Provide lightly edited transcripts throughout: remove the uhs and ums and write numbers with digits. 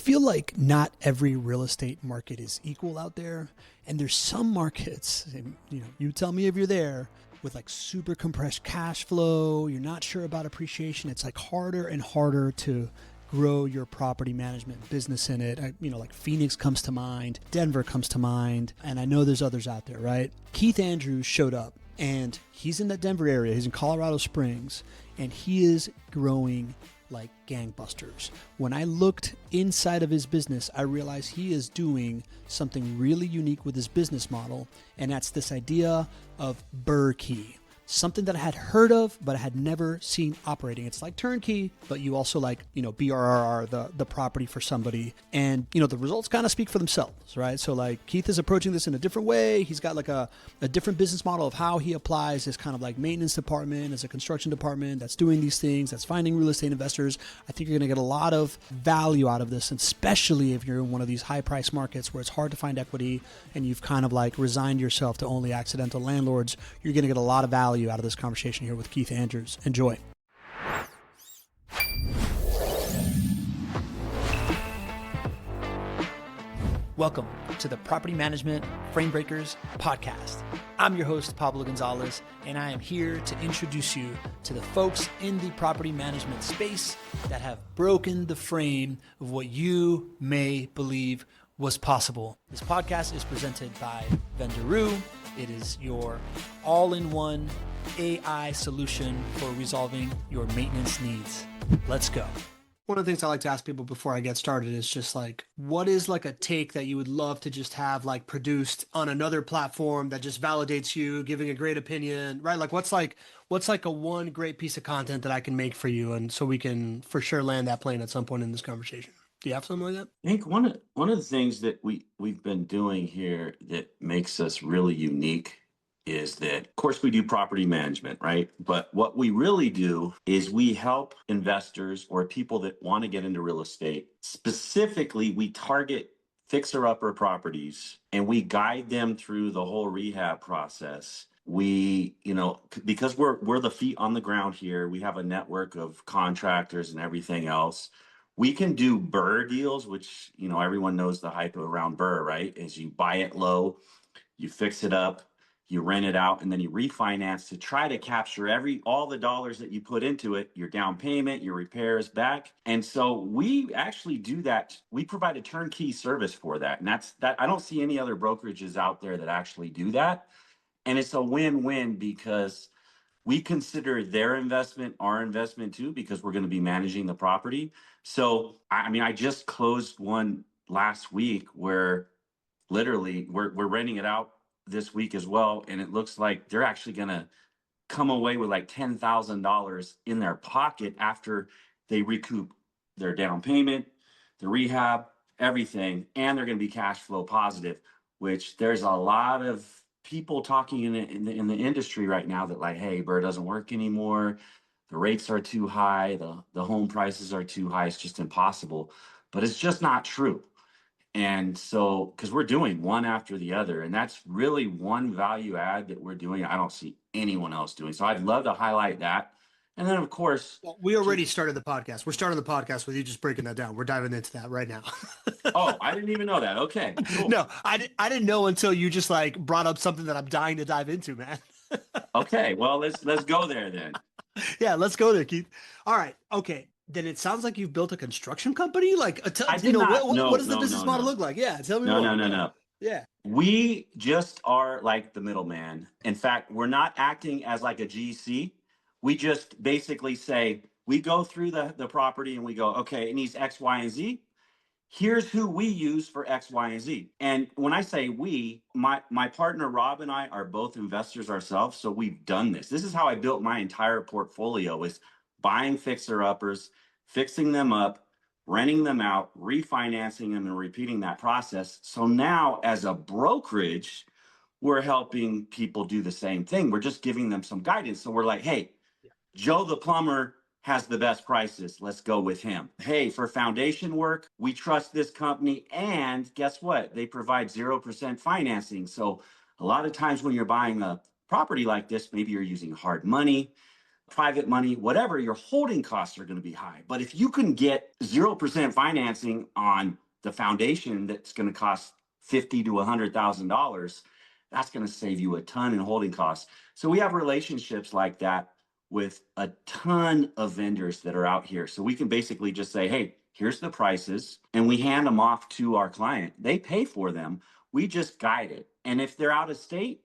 feel like not every real estate market is equal out there. And there's some markets, and, you tell me if you're there, with like super compressed cash flow, you're not sure about appreciation. It's like harder and harder to grow your property management business in it. Like Phoenix comes to mind, Denver comes to mind, and I know there's others out there, right? Keith Andrews showed up, and he's in that Denver area. He's in Colorado Springs, and he is growing like gangbusters. When I looked inside of his business, I realized he is doing something really unique with his business model, and that's this idea of BRRRRkey. Something that I had heard of, but I had never seen operating. It's like turnkey, but you also BRRRR, the property for somebody. And, the results kind of speak for themselves, right? So like Keith is approaching this in a different way. He's got like a different business model of how he applies his kind of like maintenance department as a construction department that's doing these things, that's finding real estate investors. I think you're going to get a lot of value out of this, and especially if you're in one of these high price markets where it's hard to find equity and you've kind of like resigned yourself to only accidental landlords. You're going to get a lot of value out of this conversation here with Keith Andrews. Enjoy. Welcome to the Property Management Frame Breakers podcast. I'm your host, Pablo Gonzalez, and I am here to introduce you to the folks in the property management space that have broken the frame of what you may believe was possible. This podcast is presented by Vendoroo. It is your all-in-one AI solution for resolving your maintenance needs. Let's go. One of the things I like to ask people before I get started is just like, what is like a take that you would love to just have like produced on another platform that just validates you, giving a great opinion, right? Like what's like a one great piece of content that I can make for you, and so we can for sure land that plane at some point in this conversation. Do you have something like that? I think one of the things that we've been doing here that makes us really unique is that, of course, we do property management, right? But what we really do is we help investors or people that want to get into real estate. Specifically, we target fixer-upper properties and we guide them through the whole rehab process. We, because we're the feet on the ground here, we have a network of contractors and everything else. We can do BRRRR deals, which, everyone knows the hype around BRRRR, right? Is you buy it low, you fix it up, you rent it out, and then you refinance to try to capture all the dollars that you put into it, your down payment, your repairs back. And so we actually do that. We provide a turnkey service for that. And that I don't see any other brokerages out there that actually do that. And it's a win-win because we consider their investment our investment too, because we're going to be managing the property. So, I just closed one last week where literally we're renting it out this week as well. And it looks like they're actually going to come away with like $10,000 in their pocket after they recoup their down payment, the rehab, everything. And they're going to be cash flow positive, which there's a lot of people talking in the industry right now that like, hey, BRRRR doesn't work anymore. The rates are too high. The home prices are too high. It's just impossible. But it's just not true. And so, because we're doing one after the other, and that's really one value add that we're doing. I don't see anyone else doing. So I'd love to highlight that. And then, of course, we already started the podcast. We're starting the podcast with you just breaking that down. We're diving into that right now. Oh, I didn't even know that. Okay, cool. No, I didn't know until you just like brought up something that I'm dying to dive into, man. Okay, well, let's go there then. Yeah, let's go there, Keith. All right. Okay. Then it sounds like you've built a construction company. Like, what does the business model look like? Yeah, tell me more. No. Yeah. We just are like the middleman. In fact, we're not acting as like a GC. We just basically say, we go through the property and we go, okay, it needs X, Y, and Z. Here's who we use for X, Y, and Z. And when I say we, my partner Rob and I are both investors ourselves. So we've done this. This is how I built my entire portfolio, is buying fixer-uppers, fixing them up, renting them out, refinancing them, and repeating that process. So now as a brokerage, we're helping people do the same thing. We're just giving them some guidance. So we're like, hey, Joe the plumber has the best prices. Let's go with him. Hey, for foundation work, we trust this company. And guess what? They provide 0% financing. So a lot of times when you're buying a property like this, maybe you're using hard money. private money, whatever, your holding costs are going to be high. But if you can get 0% financing on the foundation that's going to cost $50,000 to $100,000, that's going to save you a ton in holding costs. So we have relationships like that with a ton of vendors that are out here. So we can basically just say, hey, here's the prices, and we hand them off to our client. They pay for them. We just guide it. And if they're out of state,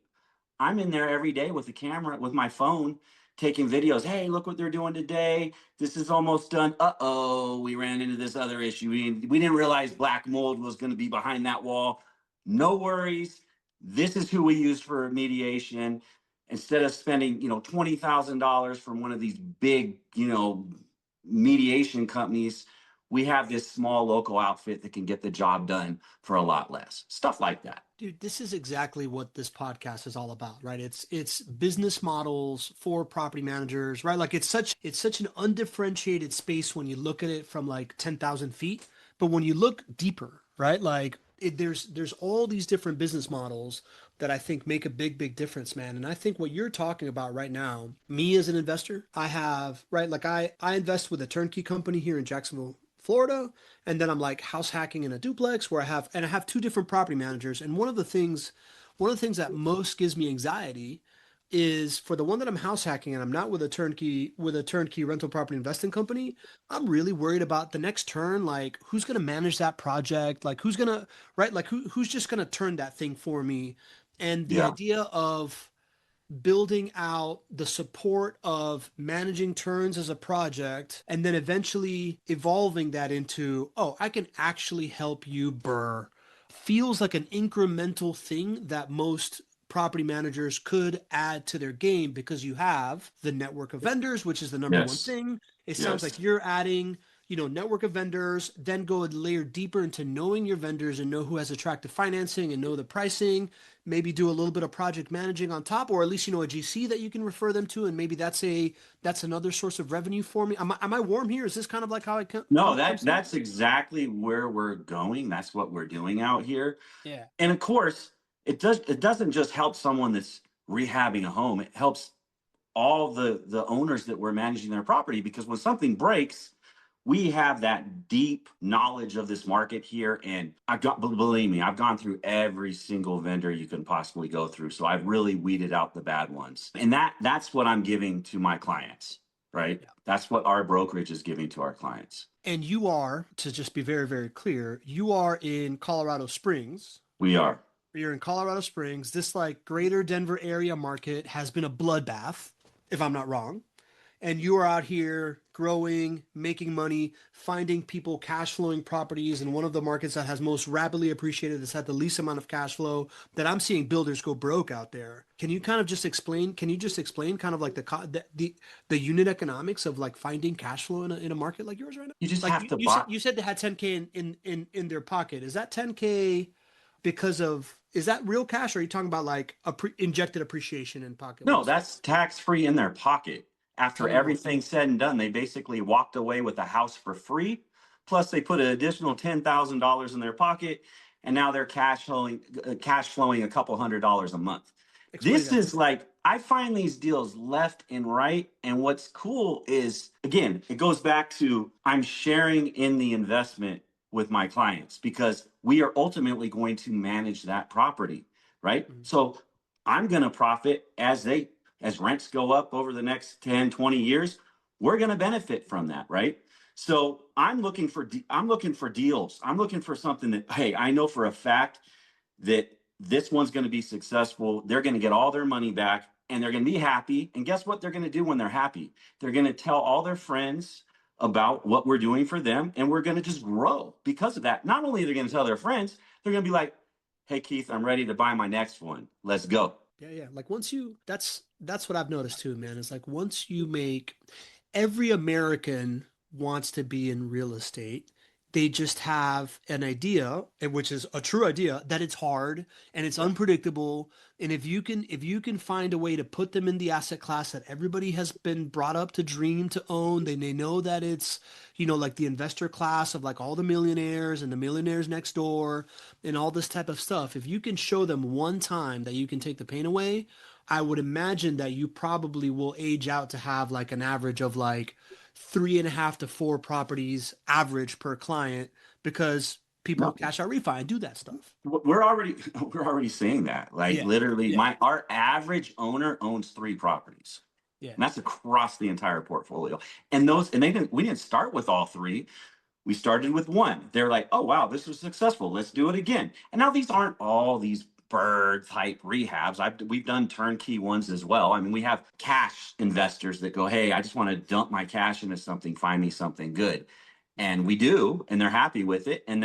I'm in there every day with a camera, with my phone, taking videos. Hey, look what they're doing today. This is almost done. Uh-oh, we ran into this other issue. We didn't realize black mold was going to be behind that wall. No worries. This is who we use for mediation. Instead of spending, $20,000 from one of these big, mediation companies, we have this small local outfit that can get the job done for a lot less. Stuff like that. Dude, this is exactly what this podcast is all about, right? It's business models for property managers, right? Like it's such an undifferentiated space when you look at it from like 10,000 feet, but when you look deeper, right? Like there's all these different business models that I think make a big difference, man. And I think what you're talking about right now, me as an investor, I have, right? Like I invest with a turnkey company here in Jacksonville, Florida, and then I'm like house hacking in a duplex where I have two different property managers. And one of the things that most gives me anxiety is for the one that I'm house hacking and I'm not with a turnkey rental property investing company. I'm really worried about the next turn, like who's going to manage that project, like who's going to, right, like who's just going to turn that thing for me. And the Yeah. idea of building out the support of managing turns as a project and then eventually evolving that into, oh, I can actually help you BRRRR, feels like an incremental thing that most property managers could add to their game because you have the network of vendors, which is the number one Yes. thing. It sounds Yes. like you're adding, network of vendors, then go a layer deeper into knowing your vendors and know who has attractive financing and know the pricing, maybe do a little bit of project managing on top, or at least, a GC that you can refer them to. And maybe that's another source of revenue for me. Am I warm here? Is this kind of like how I come No, I'm saying? that's exactly where we're going. That's what we're doing out here. Yeah. And of course, it doesn't just help someone that's rehabbing a home. It helps all the owners that we're managing their property, because when something breaks, we have that deep knowledge of this market here. And believe me, I've gone through every single vendor you can possibly go through. So I've really weeded out the bad ones. And that's what I'm giving to my clients, right? Yeah. That's what our brokerage is giving to our clients. And you are, to just be very, very clear, you are in Colorado Springs. We are. You're in Colorado Springs. This like greater Denver area market has been a bloodbath, if I'm not wrong. And you are out here growing, making money, finding people cash flowing properties in one of the markets that has most rapidly appreciated, that's had the least amount of cash flow, that I'm seeing builders go broke out there. Can you kind of just explain, kind of like the unit economics of like finding cash flow in a market like yours right now? You just Like have to you said, buy. they had 10K in their pocket. Is that 10K because of, is that real cash, or are you talking about like injected appreciation in pocket? No, that's tax free in their pocket. Tell After me more. everything's said and done, they basically walked away with a house for free. Plus, they put an additional $10,000 in their pocket, and now they're cash flowing a couple $100 a month. Explain This that to is me. like, I find these deals left and right. And what's cool is, again, it goes back to I'm sharing in the investment with my clients, because we are ultimately going to manage that property, right? Mhm. So I'm going to profit as rents go up over the next 10, 20 years. We're going to benefit from that, right? So I'm looking for deals. I'm looking for something that, hey, I know for a fact that this one's going to be successful. They're going to get all their money back and they're going to be happy. And guess what they're going to do when they're happy? They're going to tell all their friends about what we're doing for them, and we're going to just grow because of that. Not only are they going to tell their friends, they're going to be like, hey, Keith, I'm ready to buy my next one. Let's go. Yeah. Like once you, that's what I've noticed too, man. It's like once you make, every American wants to be in real estate. They just have an idea, which is a true idea, that it's hard and it's unpredictable. And if you can find a way to put them in the asset class that everybody has been brought up to dream to own, they know that it's, like the investor class of like all the millionaires and the millionaires next door and all this type of stuff. If you can show them one time that you can take the pain away, I would imagine that you probably will age out to have like an average of like 3.5 to 4 properties average per client because people No, cash out refi and do that stuff. we're already we're already seeing that. Like Yeah. literally, Yeah. our average owner owns 3 properties. Yeah. And that's across the entire portfolio. And those, and we didn't start with all 3. We started with 1. They're like, oh wow, this was successful. Let's do it again. And now these aren't all these bird type rehabs. We've done turnkey ones as well. I mean, we have cash investors that go, hey, I just want to dump my cash into something, find me something good. And we do, and they're happy with it, and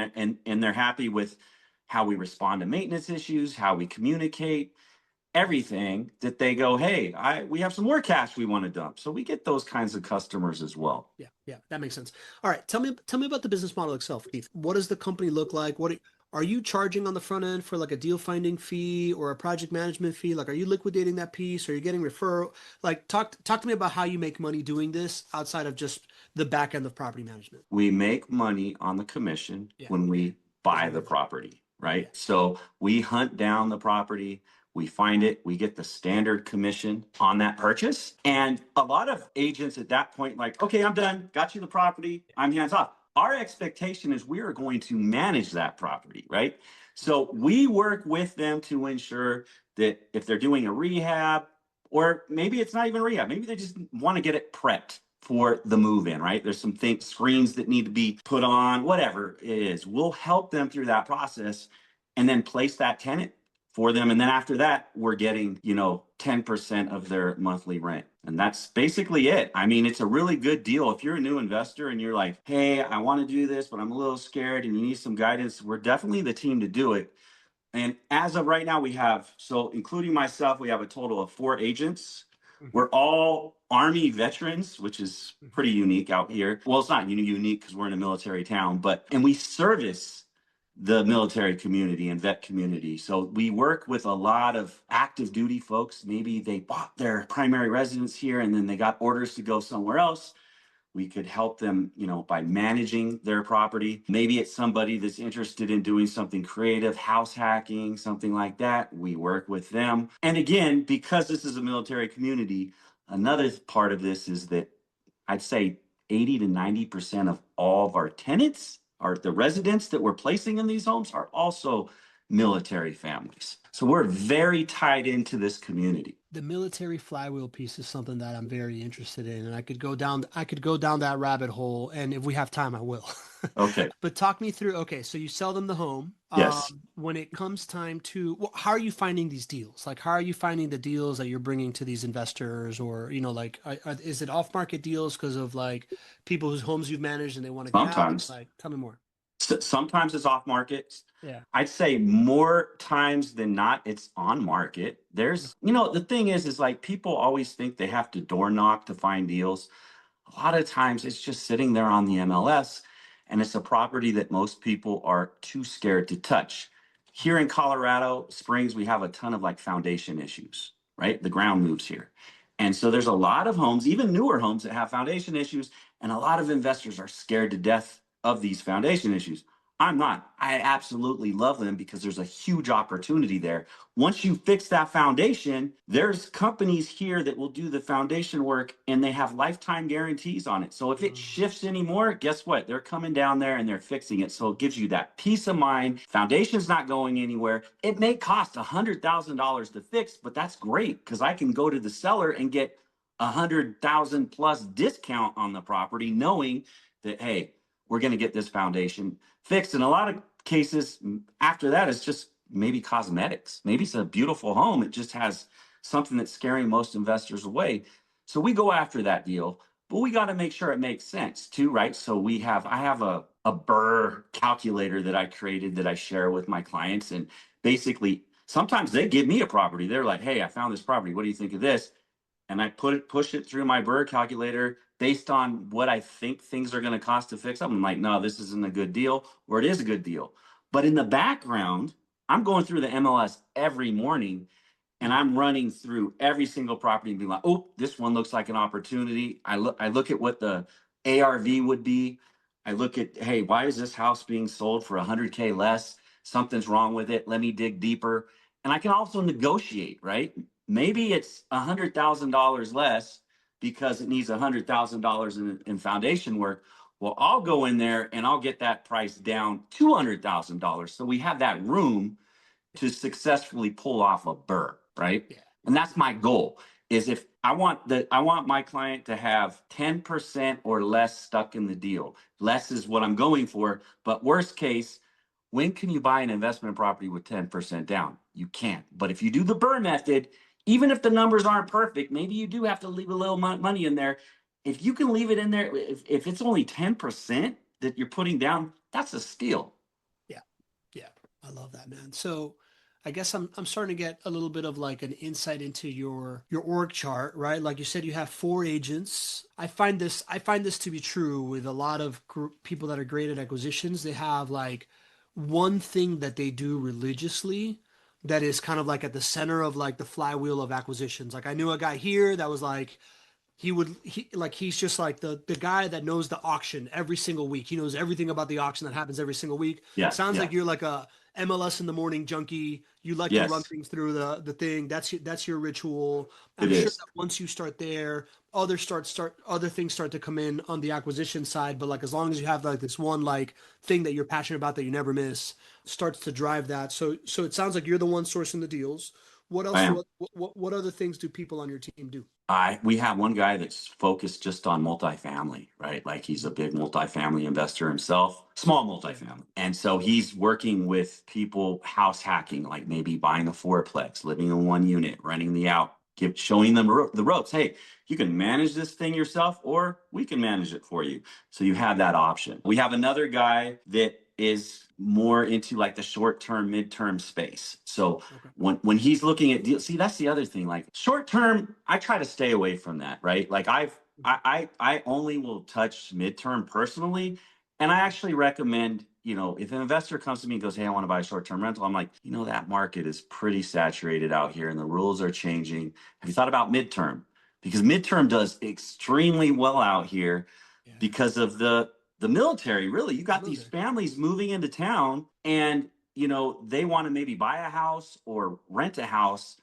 they're happy with how we respond to maintenance issues, how we communicate, everything that they go, hey, we have some more cash we want to dump. So we get those kinds of customers as well. Yeah, yeah, that makes sense. All right, tell me about the business model itself, Keith. What does the company look like? Are you charging on the front end for like a deal finding fee or a project management fee? Like, are you liquidating that piece? Are you getting referral? Like, talk to me about how you make money doing this outside of just the back end of property management. We make money on the commission Yeah, when we buy the property, yeah, right? So we hunt down the property, we find it, we get the standard commission on that purchase. And a lot of agents at that point, like, okay, I'm done, got you the property, I'm hands off. Our expectation is we are going to manage that property, right? So we work with them to ensure that if they're doing a rehab, or maybe it's not even rehab, maybe they just want to get it prepped for the move in, right? There's some things, screens that need to be put on, whatever it is. We'll help them through that process and then place that tenant for them. And then after that, we're getting, 10% of their monthly rent. And that's basically it. I mean, it's a really good deal. If you're a new investor and you're like, hey, I want to do this, but I'm a little scared and you need some guidance, we're definitely the team to do it. And as of right now, so including myself, we have a total of 4 agents. We're all Army veterans, which is pretty unique out here. Well, it's not unique because we're in a military town, and we service the military community and vet community. So we work with a lot of active duty folks. Maybe they bought their primary residence here and then they got orders to go somewhere else. We could help them, by managing their property. Maybe it's somebody that's interested in doing something creative, house hacking, something like that. We work with them. And again, because this is a military community, another part of this is that I'd say 80 to 90% of all of our tenants, are the residents that we're placing in these homes, are also military families. So we're very tied into this community. The military flywheel piece is something that I'm very interested in, and I could go down that rabbit hole, and if we have time, I will. Okay. But talk me through. Okay, so you sell them the home. Yes. When it comes time to, well, how are you finding these deals? Like, how are you finding the deals that you're bringing to these investors, or like, is it off-market deals because of like people whose homes you've managed and they want to get out? Sometimes. Like, tell me more. Sometimes it's off market. Yeah. I'd say more times than not, it's on market. The thing is like people always think they have to door knock to find deals. A lot of times it's just sitting there on the MLS and it's a property that most people are too scared to touch. Here in Colorado Springs, we have a ton of like foundation issues, right? The ground moves here. And so there's a lot of homes, even newer homes, that have foundation issues. And a lot of investors are scared to death of these foundation issues. I'm not. I absolutely love them because there's a huge opportunity there. Once you fix that foundation, there's companies here that will do the foundation work and they have lifetime guarantees on it. So if it shifts anymore, guess what? They're coming down there and they're fixing it. So it gives you that peace of mind. Foundation's not going anywhere. It may cost $100,000 to fix, but that's great because I can go to the seller and get 100,000 plus discount on the property, knowing that, hey, we're going to get this foundation fixed. In a lot of cases, after that, it's just maybe cosmetics. Maybe it's a beautiful home. It just has something that's scaring most investors away. So we go after that deal, but we got to make sure it makes sense too, right? So I have a BRRRR calculator that I created that I share with my clients. And basically, sometimes they give me a property. They're like, hey, I found this property. What do you think of this? And I push it through my BRRRR calculator based on what I think things are going to cost to fix them. I'm like, no, this isn't a good deal, or it is a good deal. But in the background, I'm going through the MLS every morning and I'm running through every single property and being like, oh, this one looks like an opportunity. I look at what the ARV would be. I look at, hey, why is this house being sold for 100K less? Something's wrong with it. Let me dig deeper. And I can also negotiate, right? maybe it's $100,000 less because it needs $100,000 in foundation work. Well, I'll go in there and I'll get that price down $200,000. So we have that room to successfully pull off a BRRRR, right? Yeah. And that's my goal. Is if I want my client to have 10% or less stuck in the deal. Less is what I'm going for, but worst case, when can you buy an investment property with 10% down? You can't. But if you do the BRRRR method, even if the numbers aren't perfect, maybe you do have to leave a little money in there. If you can leave it in there, if it's only 10% that you're putting down, that's a steal. Yeah. Yeah. I love that, man. So I guess I'm starting to get a little bit of like an insight into your org chart, right? Like you said, you have 4 agents. I find this to be true with a lot of people that are great at acquisitions. They have like one thing that they do religiously that is kind of like at the center of like the flywheel of acquisitions. Like I knew a guy here that was like he's just like the guy that knows the auction every single week. He knows everything about the auction that happens every single week. Yeah, Sounds yeah, like you're like a MLS in the morning junkie. You like to run yes, things through the thing. That's your ritual. I'm it sure is. that once you start there, other things start to come in on the acquisition side. But like as long as you have like this one like thing that you're passionate about that you never miss, starts to drive that. So it sounds like you're the one sourcing the deals. What I else? am. What other things do people on your team do? We have one guy that's focused just on multifamily, right? Like he's a big multifamily investor himself, small Yeah. multifamily. And so he's working with people house hacking, like maybe buying a fourplex, living in one unit, renting the out, showing them the ropes. Hey, you can manage this thing yourself or we can manage it for you. So you have that option. We have another guy that is more into like the short-term, mid-term space. So Okay. when he's looking at deals, see, that's the other thing. Like short term, I try to stay away from that, right? Like I only will touch midterm personally, and I actually recommend, if an investor comes to me and goes, "Hey, I want to buy a short term rental," I'm like, that market is pretty saturated out here, and the rules are changing. Have you thought about midterm? Because midterm does extremely well out here Yeah. because of the military. Really, you The got these military. families moving into town and they want to maybe buy a house or rent a house,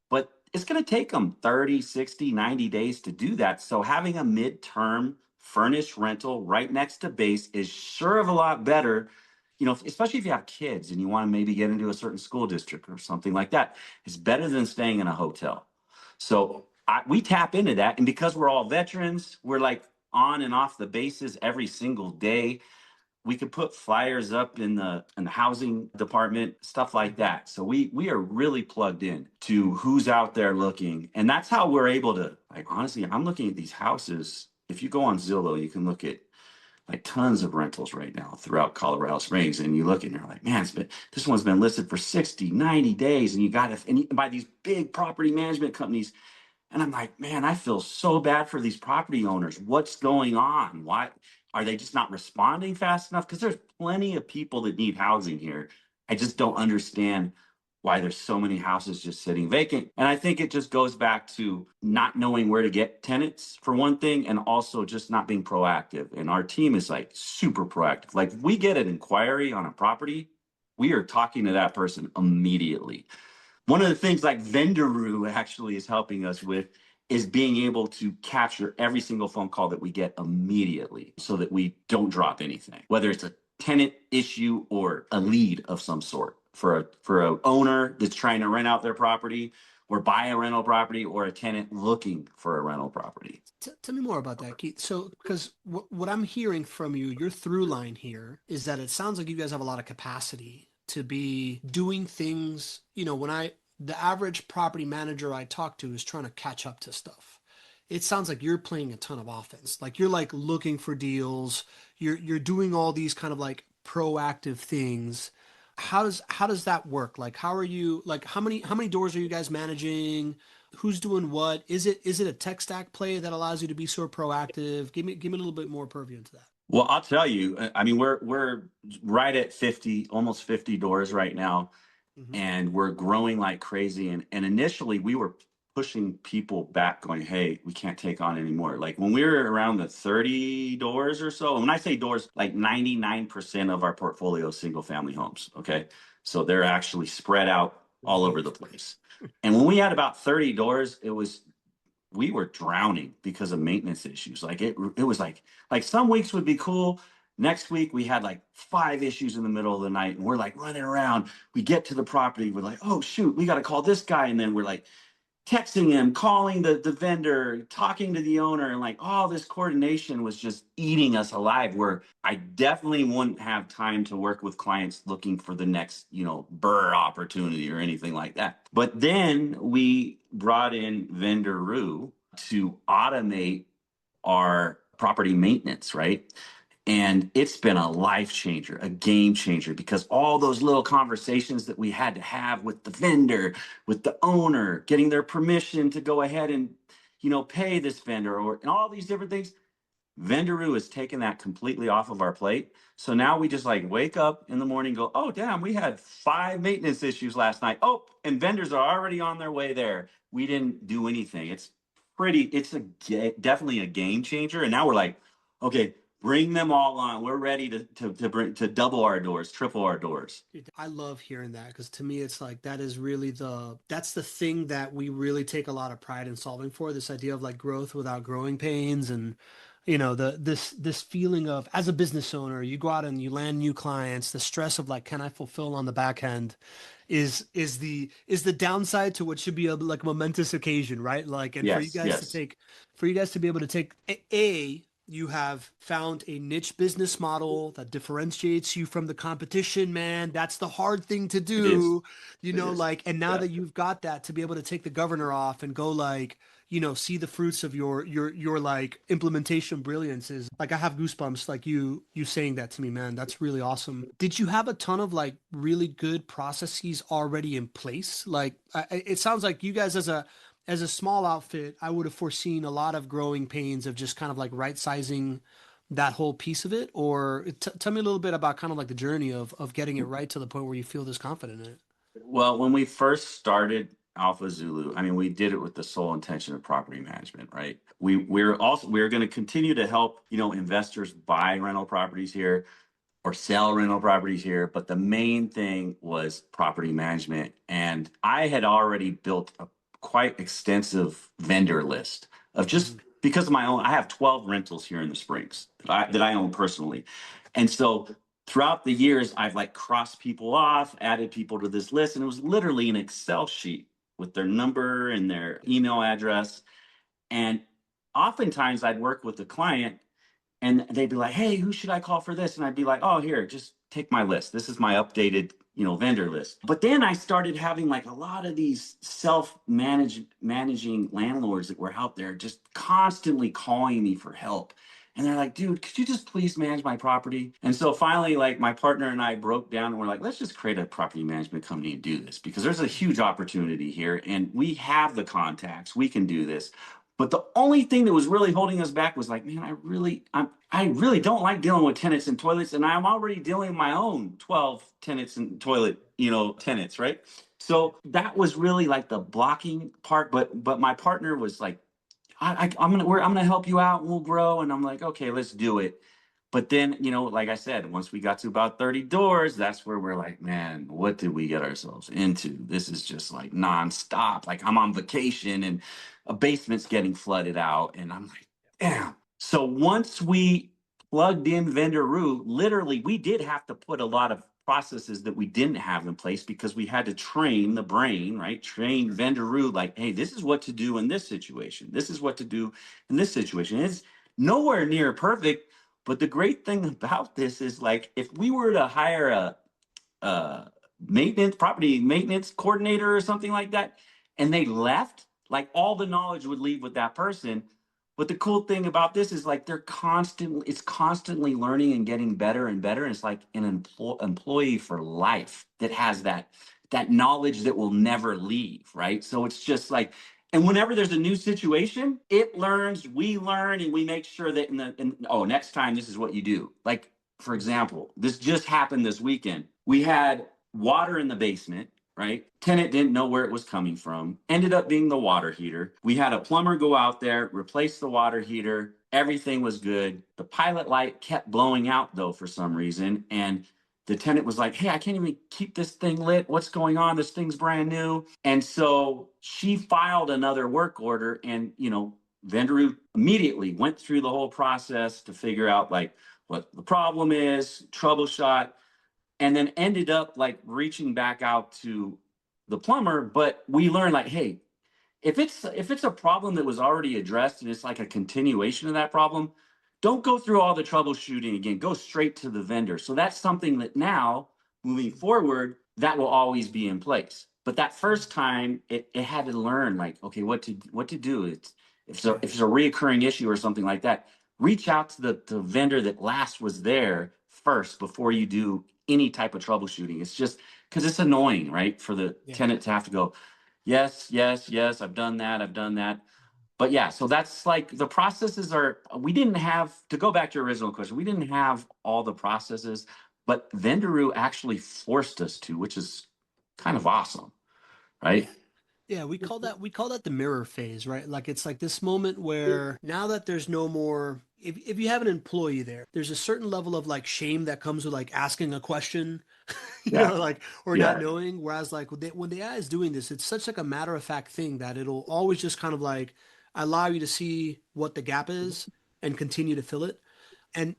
but it's going to take them 30, 60, 90 days to do that. So having a midterm furnished rental right next to base is sure of a lot better, especially if you have kids and you want to maybe get into a certain school district or something like that. It's better than staying in a hotel. So we tap into that. And because we're all veterans, we're like on and off the bases every single day. We could put flyers up in the housing department, stuff like Mhm. that. So we are really plugged in to who's out there looking. And that's how we're able to, like, honestly, I'm looking at these houses. If you go on Zillow, you can look at like tons of rentals right now throughout Colorado Springs. And you look and you're like, man, this one's been listed for 60, 90 days. And you got to, and by these big property management companies. And I'm like, man, I feel so bad for these property owners. What's going on? Why are they just not responding fast enough? Because there's plenty of people that need housing here. I just don't understand why there's so many houses just sitting vacant. And I think it just goes back to not knowing where to get tenants for one thing, and also just not being proactive. And our team is like super proactive. Like if we get an inquiry on a property, we are talking to that person immediately. One of the things like Vendoroo actually is helping us with is being able to capture every single phone call that we get immediately so that we don't drop anything, whether it's a tenant issue or a lead of some sort for a owner that's trying to rent out their property or buy a rental property, or a tenant looking for a rental property. Tell me more about that, Keith. So, because what I'm hearing from you, your through line here is that it sounds like you guys have a lot of capacity to be doing things. The average property manager I talk to is trying to catch up to stuff. It sounds like you're playing a ton of offense. Like you're like looking for deals. You're doing all these kind of like proactive things. How does that work? Like how are you like how many doors are you guys managing? Who's doing what? Is it a tech stack play that allows you to be so proactive? Give me a little bit more purview into that. Well, I'll tell you, I mean, we're right at 50, almost 50 doors right now, Hmm. and we're growing like crazy. And initially we were pushing people back going, hey, we can't take on anymore. Like when we were around the 30 doors or so, and when I say doors, like 99% of our portfolio is single family homes. Okay. So they're actually spread out all over the place. And when we had about 30 doors, we were drowning because of maintenance issues. Like it was like some weeks would be cool. Next week we had like 5 issues in the middle of the night, and we're like running around. We get to the property, we're like, oh shoot, we got to call this guy, and then we're like texting him, calling the vendor, talking to the owner, and like all this coordination was just eating us alive. Where I definitely wouldn't have time to work with clients looking for the next, BRRRR opportunity or anything like that. But then we brought in Vendoroo to automate our property maintenance, right? And it's been a life changer, a game changer, because all those little conversations that we had to have with the vendor, with the owner, getting their permission to go ahead and, pay this vendor, and all these different things. Vendoroo has taken that completely off of our plate. So now we just like wake up in the morning, go, oh, damn, we had 5 maintenance issues last night. Oh, and vendors are already on their way there. We didn't do anything. Definitely a game changer. And now we're like, okay, bring them all on. We're ready to double our doors, triple our doors. I love hearing that, because to me it's like that is really that's the thing that we really take a lot of pride in solving for, this idea of like growth without growing pains. And this feeling of, as a business owner, you go out and you land new clients, the stress of like, can I fulfill on the back end is the downside to what should be a like momentous occasion, right? Like, and Yes, yes. for you guys to be able to take you have found a niche business model that differentiates you from the competition, man. That's the hard thing to It is. do, It is. like, and now Yeah. that you've got that, to be able to take the governor off and go like, see the fruits of your like implementation brilliance is like, I have goosebumps, like you saying that to me, man. That's really awesome. Did you have a ton of like really good processes already in place? Like, it sounds like you guys as a small outfit, I would have foreseen a lot of growing pains of just kind of like right sizing that whole piece of it. Or tell me a little bit about kind of like the journey of getting it right to the point where you feel this confident in it. Well, when we first started Alpha Zulu, I mean, we did it with the sole intention of property management, right? We're going to continue to help, investors buy rental properties here or sell rental properties here, but the main thing was property management. And I had already built a quite extensive vendor list of just because of my own. I have 12 rentals here in the Springs that I own personally, and so throughout the years, I've like crossed people off, added people to this list, and it was literally an Excel sheet with their number and their email address. And oftentimes, I'd work with the client and they'd be like, hey, who should I call for this? And I'd be like, oh, here, just take my list. This is my updated, vendor list. But then I started having like a lot of these managing landlords that were out there just constantly calling me for help. And they're like, dude, could you just please manage my property? And so finally, like my partner and I broke down and we're like, let's just create a property management company and do this, because there's a huge opportunity here and we have the contacts. We can do this. But the only thing that was really holding us back was like, man, I really don't like dealing with tenants and toilets, and I'm already dealing with my own 12 tenants and toilet, tenants, right? So that was really like the blocking part. But my partner was like, I'm gonna help you out and we'll grow. And I'm like, okay, let's do it. But then, like I said, once we got to about 30 doors, that's where we're like, man, what did we get ourselves into? This is just like nonstop. Like I'm on vacation and a basement's getting flooded out. And I'm like, damn. So once we plugged in Vendoroo, literally, we did have to put a lot of processes that we didn't have in place because we had to train the brain, right? Train Vendoroo like, hey, this is what to do in this situation. This is what to do in this situation. It's nowhere near perfect. But the great thing about this is like, if we were to hire a property maintenance coordinator or something like that, and they left, like all the knowledge would leave with that person. But the cool thing about this is like it's constantly learning and getting better and better. And it's like an employee for life that has that knowledge that will never leave, right? So it's just like, and whenever there's a new situation, it learns, we learn, and we make sure that next time this is what you do. Like, for example, this just happened this weekend. We had water in the basement, right? Tenant didn't know where it was coming from. Ended up being the water heater. We had a plumber go out there, replace the water heater. Everything was good. The pilot light kept blowing out though for some reason. And the tenant was like, hey, I can't even keep this thing lit. What's going on? This thing's brand new. And so she filed another work order, and, Vendoroo immediately went through the whole process to figure out like what the problem is, troubleshot, and then ended up like reaching back out to the plumber. But we learned like, hey, if it's a problem that was already addressed and it's like a continuation of that problem, don't go through all the troubleshooting again. Go straight to the vendor. So that's something that now, moving forward, that will always be in place. But that first time, it had to learn like, okay, what to do. If it's a reoccurring issue or something like that, reach out to the vendor that last was there first before you do any type of troubleshooting. It's just because it's annoying, right, for the tenant to have to go, yes, I've done that. But yeah, so that's like the processes we didn't have, to go back to your original question, we didn't have all the processes, but Vendoroo actually forced us to, which is kind of awesome, right? Yeah, we call that the mirror phase, right? Like it's like this moment where now that there's no more, if you have an employee there, there's a certain level of like shame that comes with like asking a question, like, or not knowing. Whereas like when the AI is doing this, it's such like a matter of fact thing that it'll always just kind of like allow you to see what the gap is and continue to fill it. And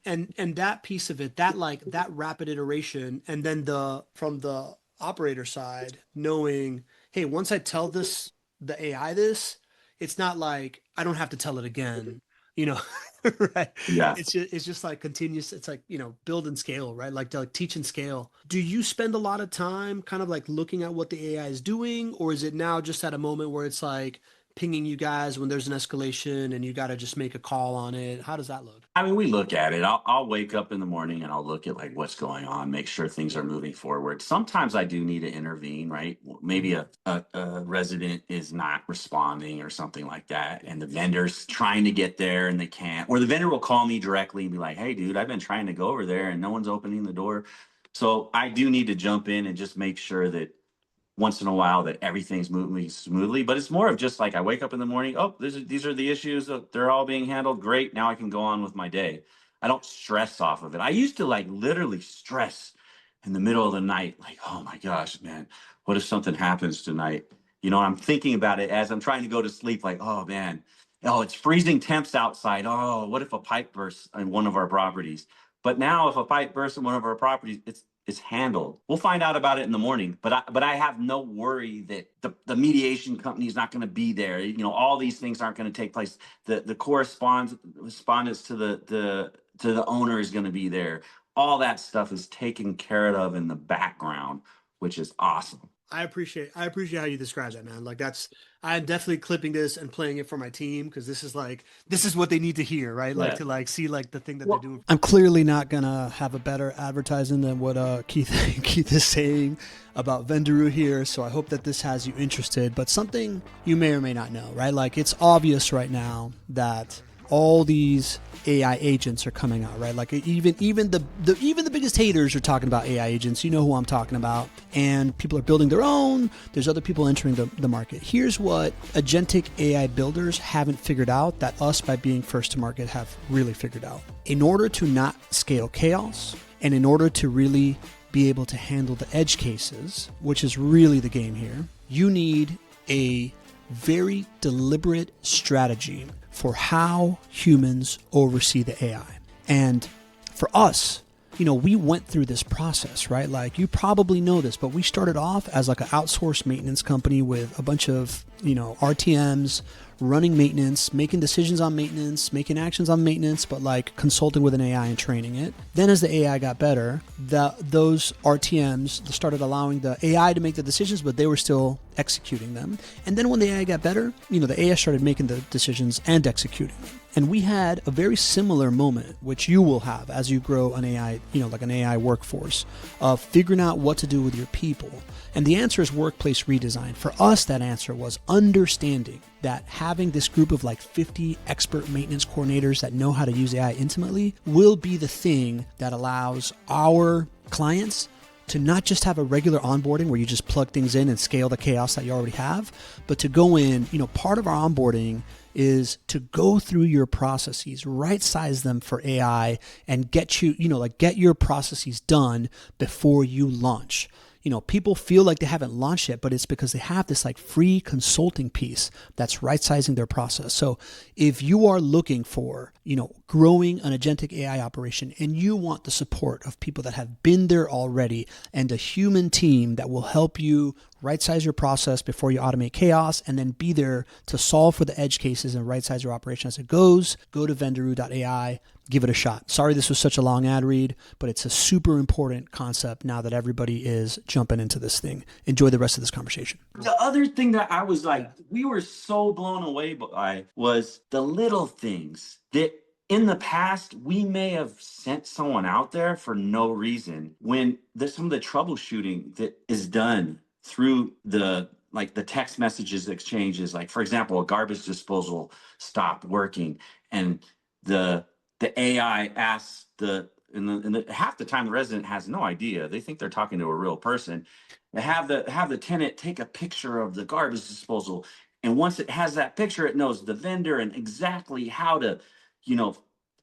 that piece of it, that rapid iteration, and then from the operator side, knowing, hey, once I tell the AI this, it's not like I don't have to tell it again, right? Yeah. It's just like continuous. It's like, build and scale, right? Like to like teach and scale. Do you spend a lot of time kind of like looking at what the AI is doing, or is it now just at a moment where it's like pinging you guys when there's an escalation and you got to just make a call on it? How does that look? I mean, we look at it. I'll wake up in the morning and I'll look at like what's going on, make sure things are moving forward. Sometimes I do need to intervene, right? Maybe a resident is not responding or something like that, and the vendor's trying to get there and they can't. Or the vendor will call me directly and be like, hey, dude, I've been trying to go over there and no one's opening the door. So I do need to jump in and just make sure that once in a while that everything's moving smoothly. But it's more of just like I wake up in the morning, oh, these are the issues, they're all being handled, great, now I can go on with my day. I don't stress off of it. I used to like literally stress in the middle of the night, like, oh my gosh, man, what if something happens tonight? I'm thinking about it as I'm trying to go to sleep, like, oh man, oh, it's freezing temps outside, oh, what if a pipe bursts in one of our properties? But now if a pipe bursts in one of our properties, it's handled. We'll find out about it in the morning, but I have no worry that the mediation company is not going to be there. All these things aren't going to take place. The correspondence to the owner is going to be there. All that stuff is taken care of in the background, which is awesome. I appreciate how you describe that, man. Like I'm definitely clipping this and playing it for my team, because this is what they need to hear, right? Like to like see like the thing that they're doing. I'm clearly not gonna have a better advertising than what Keith is saying about Vendoroo here. So I hope that this has you interested. But something you may or may not know, right? Like it's obvious right now that all these AI agents are coming out, right? Like even the biggest haters are talking about AI agents. You know who I'm talking about. And people are building their own. There's other people entering the market. Here's what Agentic AI builders haven't figured out that us, by being first to market, have really figured out. In order to not scale chaos, and in order to really be able to handle the edge cases, which is really the game here, you need a very deliberate strategy for how humans oversee the AI. And for us, we went through this process, right? Like you probably know this, but we started off as like an outsourced maintenance company with a bunch of, RTMs, running maintenance, making decisions on maintenance, making actions on maintenance, but like consulting with an AI and training it. Then as the AI got better, those RTMs started allowing the AI to make the decisions, but they were still executing them. And then when the AI got better, the AI started making the decisions and executing them. And we had a very similar moment, which you will have as you grow an AI, like an AI workforce, of figuring out what to do with your people. And the answer is workplace redesign. For us, that answer was understanding that having this group of like 50 expert maintenance coordinators that know how to use AI intimately will be the thing that allows our clients to not just have a regular onboarding where you just plug things in and scale the chaos that you already have, but to go in, part of our onboarding is to go through your processes, right size them for AI, and get get your processes done before you launch. People feel like they haven't launched yet, but it's because they have this like free consulting piece that's right sizing their process. So if you are looking for, growing an agentic AI operation and you want the support of people that have been there already and a human team that will help you right size your process before you automate chaos and then be there to solve for the edge cases and right size your operation as it goes, go to vendoroo.ai. Give it a shot. Sorry this was such a long ad read, but it's a super important concept now that everybody is jumping into this thing. Enjoy the rest of this conversation. The other thing that I was like, we were so blown away by was the little things that in the past, we may have sent someone out there for no reason when there's some of the troubleshooting that is done through the text messages exchanges. Like, for example, a garbage disposal stopped working and the AI asks half the time the resident has no idea. They think they're talking to a real person. They have the tenant take a picture of the garbage disposal, and once it has that picture, it knows the vendor and exactly how to, you know,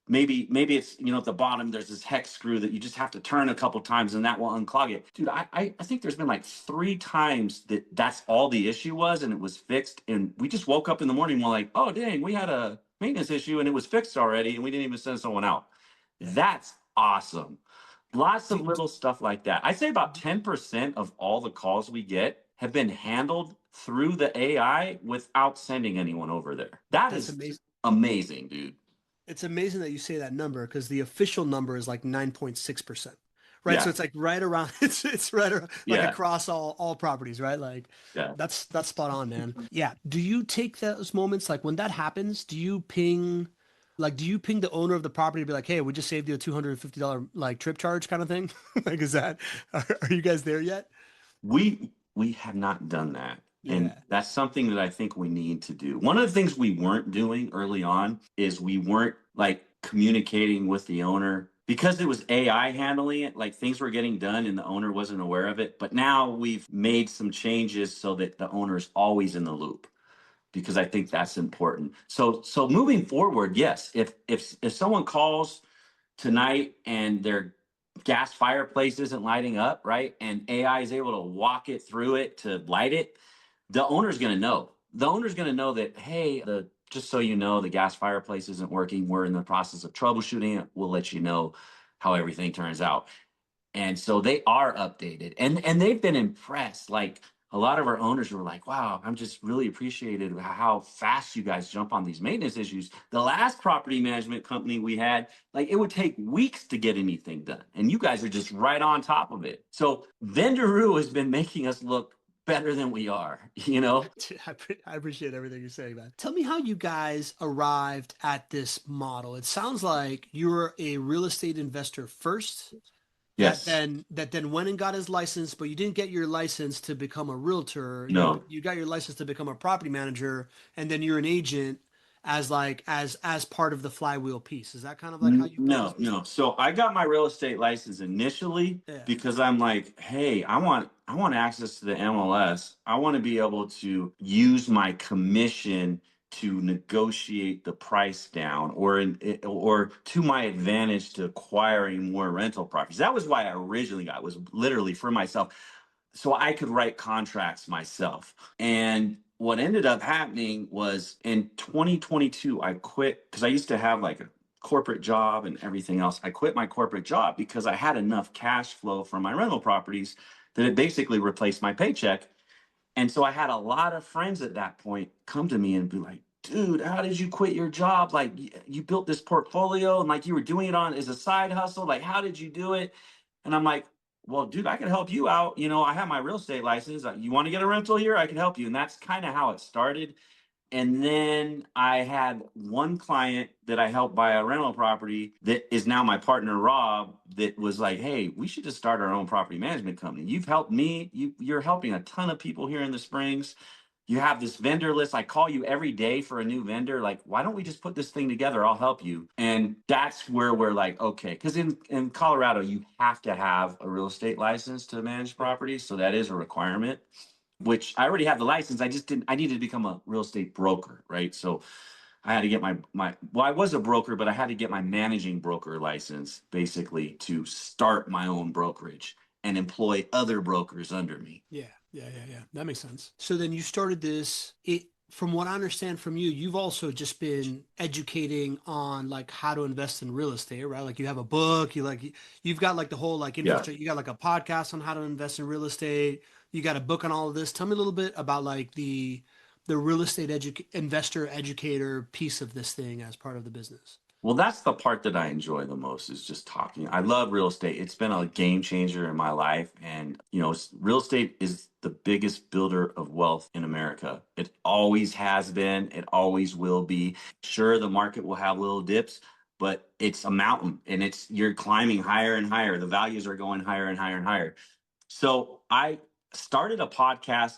maybe it's at the bottom there's this hex screw that you just have to turn a couple times and that will unclog it. Dude, I think there's been like 3 times that's all the issue was and it was fixed, and we just woke up in the morning and we're like, oh dang, we had a maintenance issue and it was fixed already and we didn't even send someone out. That's awesome. Lots of little stuff like that. I say about 10% of all the calls we get have been handled through the AI without sending anyone over there. That's amazing. Amazing, dude. It's amazing that you say that number because the official number is like 9.6%. Right. Yeah. So it's like right around it's right around, like across all properties, right? Like that's spot on, man. Yeah. Do you take those moments like when that happens, do you ping the owner of the property to be like, hey, we just saved you a $250 like trip charge kind of thing? Like, are you guys there yet? We have not done that. And that's something that I think we need to do. One of the things we weren't doing early on is we weren't like communicating with the owner because it was AI handling it. Like things were getting done and the owner wasn't aware of it. But now we've made some changes so that the owner is always in the loop, because I think that's important. So moving forward, yes, if someone calls tonight and their gas fireplace isn't lighting up, right, and AI is able to walk it through it to light it, the owner's going to know. The owner's going to know that, hey, just so you know, the gas fireplace isn't working. We're in the process of troubleshooting it. We'll let you know how everything turns out. And so they are updated, and they've been impressed. Like a lot of our owners were like, wow, I'm just really appreciated how fast you guys jump on these maintenance issues. The last property management company we had, like it would take weeks to get anything done. And you guys are just right on top of it. So Vendoroo has been making us look better than we are, I appreciate everything you're saying, man. Tell me how you guys arrived at this model. It sounds like you're a real estate investor first. Yes. That then went and got his license, but you didn't get your license to become a realtor. No. You got your license to become a property manager, and then you're an agent as part of the Flywheel piece. Is that kind of like how you built this? No. So I got my real estate license initially because I'm like, hey, I want access to the MLS. I want to be able to use my commission to negotiate the price down or to my advantage to acquiring more rental properties. That was why I originally got it, was literally for myself, so I could write contracts myself. And what ended up happening was in 2022, I quit because I used to have like a corporate job and everything else. I quit my corporate job because I had enough cash flow from my rental properties that it basically replaced my paycheck. And so I had a lot of friends at that point come to me and be like, dude, how did you quit your job? Like you built this portfolio and like you were doing it on as a side hustle. Like, how did you do it? And I'm like, well, dude, I can help you out. I have my real estate license. You want to get a rental here? I can help you. And that's kind of how it started. And then I had one client that I helped buy a rental property that is now my partner, Rob, that was like, hey, we should just start our own property management company. You've helped me. You're helping a ton of people here in the Springs. You have this vendor list. I call you every day for a new vendor. Like, why don't we just put this thing together? I'll help you. And that's where we're like, okay, because in Colorado, you have to have a real estate license to manage properties. So that is a requirement, which I already have the license. I needed to become a real estate broker, right? So I had to get well, I was a broker, but I had to get my managing broker license basically to start my own brokerage and employ other brokers under me. Yeah. That makes sense. So then you started this. From what I understand from you, you've also just been educating on like how to invest in real estate, right? Like you have a book, you've got like the whole like Yeah. infrastructure. You got like a podcast on how to invest in real estate. You got a book on all of this. Tell me a little bit about like the real estate investor educator piece of this thing as part of the business. Well, that's the part that I enjoy the most is just talking. I love real estate. It's been a game changer in my life. And, real estate is the biggest builder of wealth in America. It always has been. It always will be. Sure, the market will have little dips, but it's a mountain and you're climbing higher and higher. The values are going higher and higher and higher. So I started a podcast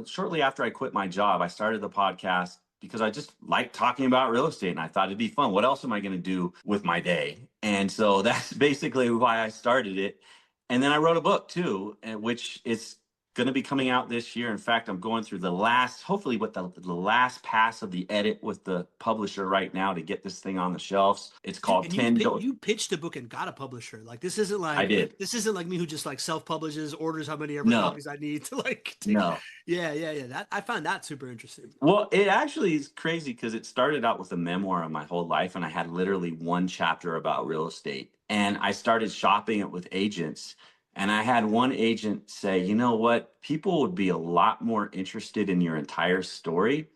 shortly after I quit my job. I started the podcast because I just like talking about real estate and I thought it'd be fun. What else am I going to do with my day? And so that's basically why I started it. And then I wrote a book too, which is going to be coming out this year. In fact, I'm going through hopefully with the last pass of the edit with the publisher right now to get this thing on the shelves. It's called And 10. you pitched a book and got a publisher. Like I did. this isn't like me who just like self-publishes, orders how many ever No, copies I need to like take. no. Yeah. That I find that super interesting. Well, it actually is crazy because it started out with a memoir of my whole life, and I had literally one chapter about real estate. And I started shopping it with agents. And I had one agent say, you know what? People would be a lot more interested in your entire story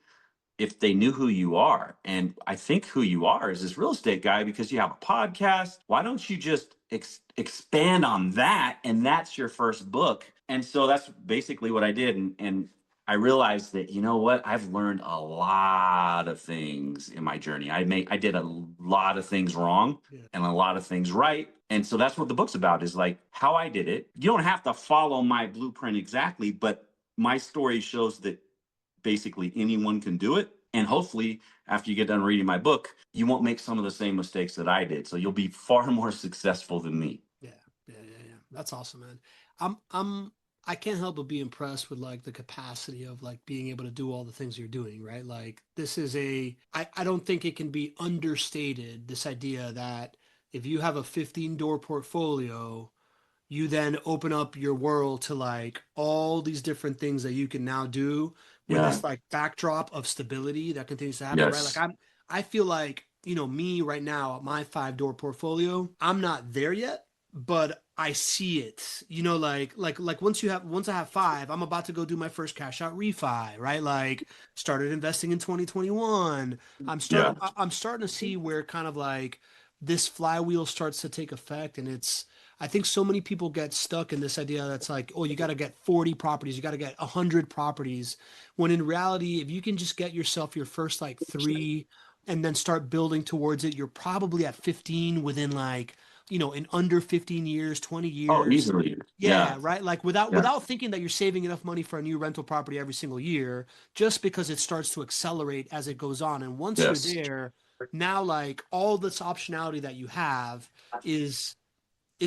if they knew who you are. And I think who you are is this real estate guy because you have a podcast. Why don't you just expand on that? And that's your first book. And so that's basically what I did. And I realized that, you know what? I've learned a lot of things in my journey. I did a lot of things wrong and a lot of things right. And so that's what the book's about is like how I did it. You don't have to follow my blueprint exactly, but my story shows that basically anyone can do it. And hopefully, after you get done reading my book, you won't make some of the same mistakes that I did. So you'll be far more successful than me. Yeah. That's awesome, man. I can't help but be impressed with like the capacity of like being able to do all the things you're doing, right? Like this is I don't think it can be understated, this idea that if you have a 15 door portfolio, you then open up your world to like all these different things that you can now do with Yeah. this like backdrop of stability that continues to happen, right? Like Yes. I feel like, me right now, my 5 door portfolio, I'm not there yet, but I see it, like once I have 5, I'm about to go do my first cash out refi, right? Like started investing in 2021. Yeah. I'm starting to see where kind of like this flywheel starts to take effect. And I think so many people get stuck in this idea that's like, oh, you got to get 40 properties, you got to get 100 properties. When in reality, if you can just get yourself your first like 3 and then start building towards it, you're probably at 15 within like, in under 15 years, 20 Oh, years. easily. Yeah, Yeah. right. Like Yeah. without thinking that you're saving enough money for a new rental property every single year, just because it starts to accelerate as it goes on. And once you're Yes. there, now like all this optionality that you have is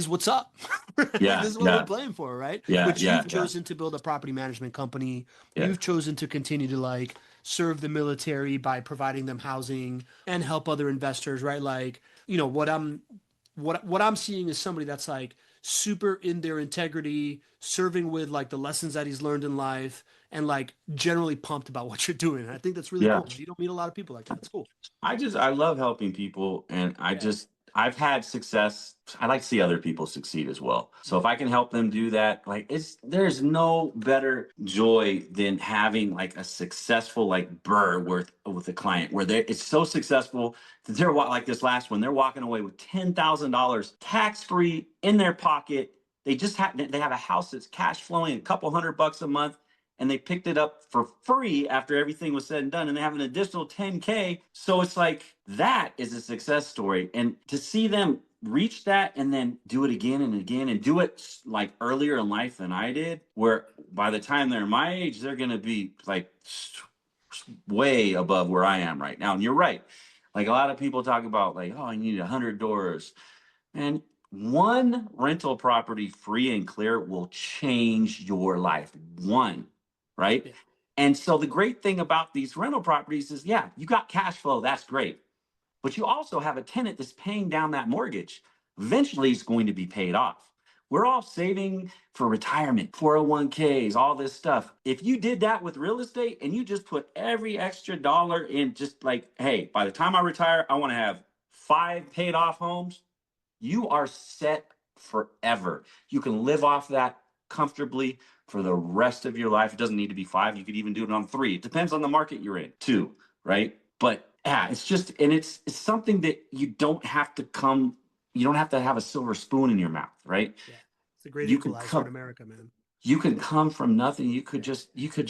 what's up. This Yeah. is what we're Yeah. playing for, right? Yeah. Which Yeah. you've Yeah. chosen to build a property management company. Yeah. You've chosen to continue to like serve the military by providing them housing and help other investors, right? Like, what I'm seeing is somebody that's like super in their integrity, serving with like the lessons that he's learned in life and like generally pumped about what you're doing. And I think that's really Yeah. cool. You don't meet a lot of people like that. It's cool. I love helping people and Yeah. I've had success. I like to see other people succeed as well. So if I can help them do that, like there's no better joy than having like a successful like BRRRR with a client where it's so successful that they're like this last one, they're walking away with $10,000 tax free in their pocket. They have a house that's cash flowing a couple $100 a month and they picked it up for free after everything was said and done, and they have an additional 10K. So it's like that is a success story. And to see them reach that and then do it again and again and do it like earlier in life than I did, where by the time they're my age, they're going to be like way above where I am right now. And you're right. Like a lot of people talk about like, oh, I need 100 doors. And one rental property free and clear will change your life. One, right? Yeah. And so the great thing about these rental properties is, yeah, you got cash flow. That's great. But you also have a tenant that's paying down that mortgage. Eventually, it's going to be paid off. We're all saving for retirement, 401ks, all this stuff. If you did that with real estate and you just put every extra dollar in, just like, hey, by the time I retire, I want to have 5 paid off homes, you are set forever. You can live off that comfortably for the rest of your life. It doesn't need to be 5. You could even do it on 3. It depends on the market you're in, 2, right? But yeah, it's just, and it's something that you don't have to have a silver spoon in your mouth, right? Yeah. It's a great You could equalizer in come, America, man. you could come from nothing. You could just, you could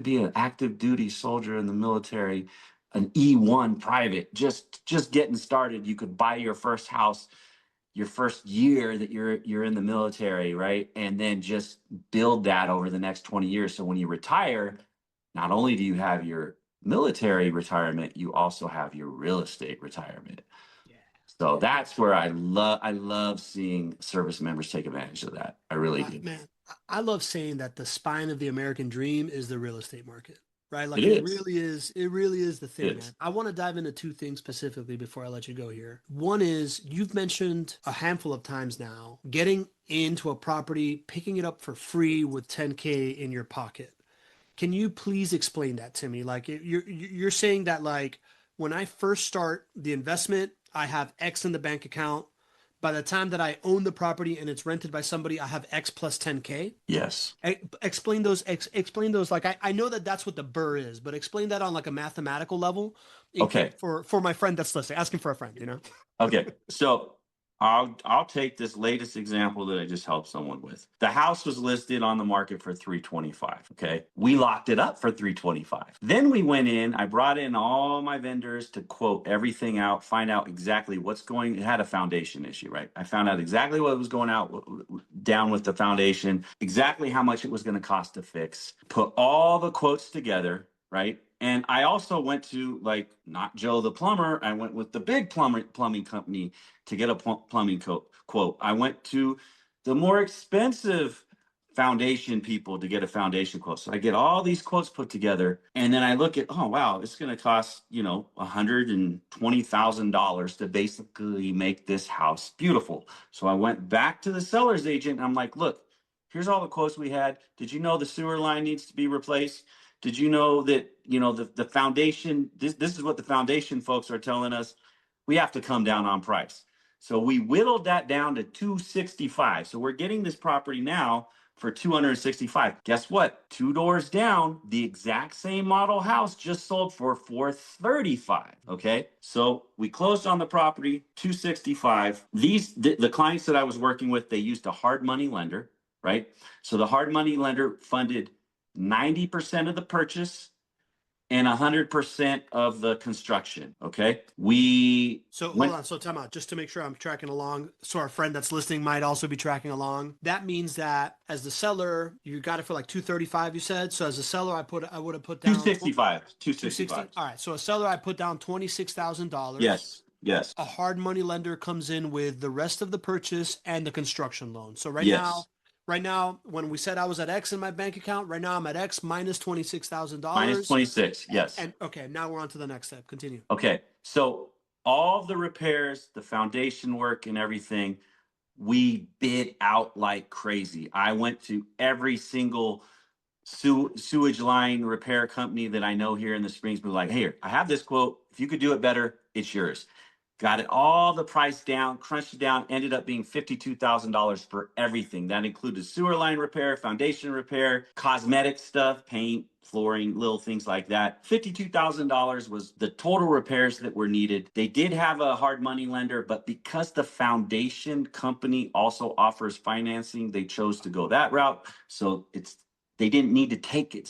be an active duty soldier in the military, an E1 private, just getting started. You could buy your first house your first year that you're in the military, right? And then just build that over the next 20 years. So when you retire, not only do you have your military retirement, you also have your real estate retirement. Yeah. So that's where I love seeing service members take advantage of that. I really do. Man, I love saying that the spine of the American dream is the real estate market, right? It Like is. it really is the It thing, man. is. I want to dive into 2 things specifically before I let you go here. One is you've mentioned a handful of times now getting into a property, picking it up for free with 10K in your pocket. Can you please explain that to me? Like you're saying that like when I first start the investment, I have X in the bank account. By the time that I own the property and it's rented by somebody, I have X plus 10K. Yes. Explain those. Explain those. Like I know that that's what the BRRRR is, but explain that on like a mathematical level. Okay. For my friend that's listening, asking for a friend. Okay. So I'll take this latest example that I just helped someone with. The house was listed on the market for 325. Okay. We locked it up for 325. Then we went in, I brought in all my vendors to quote everything out, find out exactly what's going. It had a foundation issue, right? I found out exactly what was going out down with the foundation, exactly how much it was going to cost to fix, put all the quotes together, right? And I also went to, like, not Joe the plumber. I went with the big plumbing company to get a plumbing quote. I went to the more expensive foundation people to get a foundation quote. So I get all these quotes put together, and then I look at, oh wow, it's going to cost $120,000 to basically make this house beautiful. So I went back to the seller's agent. And I'm like, look, here's all the quotes we had. Did you know the sewer line needs to be replaced? Did you know that, the foundation, this is what the foundation folks are telling us, we have to come down on price. So we whittled that down to 265. So we're getting this property now for 265. Guess what? 2 doors down, the exact same model house just sold for 435. Okay. So we closed on the property, 265. The clients that I was working with, they used a hard money lender, right? So the hard money lender funded 90% of the purchase and 100% of the construction. Okay. So hold on. So time out, just to make sure I'm tracking along. So our friend that's listening might also be tracking along. That means that as the seller, you got it for like 235, you said. So as a seller, I would have put down 265. 260. All right. So a seller, I put down $26,000. Yes. Yes. A hard money lender comes in with the rest of the purchase and the construction loan. So right now, when we said I was at X in my bank account, right now I'm at X minus $26,000. Minus 26. Yes. And okay, now we're on to the next step. Continue. Okay. So all the repairs, the foundation work and everything, we bid out like crazy. I went to every single sewage line repair company that I know here in the Springs. Be like, here, I have this quote. If you could do it better, it's yours. Got it all the price down, crunched it down, ended up being $52,000 for everything. That included sewer line repair, foundation repair, cosmetic stuff, paint, flooring, little things like that. $52,000 was the total repairs that were needed. They did have a hard money lender, but because the foundation company also offers financing, they chose to go that route. So they didn't need to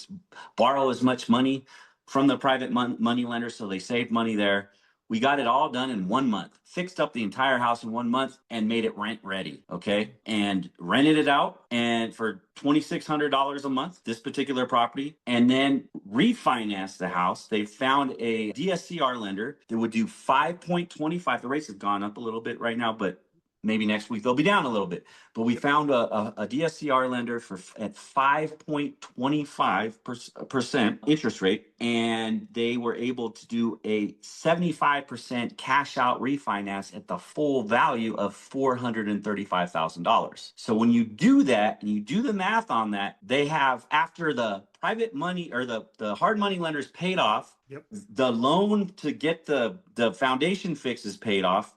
borrow as much money from the private money lender, so they saved money there. We got it all done in 1 month, fixed up the entire house in 1 month and made it rent ready. Okay. And rented it out and for $2,600 a month, this particular property, and then refinanced the house. They found a DSCR lender that would do 5.25. The rates have gone up a little bit right now, but maybe next week they'll be down a little bit. But we found a DSCR lender at 5.25% interest rate, and they were able to do a 75% cash out refinance at the full value of $435,000. So when you do that and you do the math on that, they have, after the private money or the hard money lenders paid off, Yep. the loan to get the foundation fix is paid off,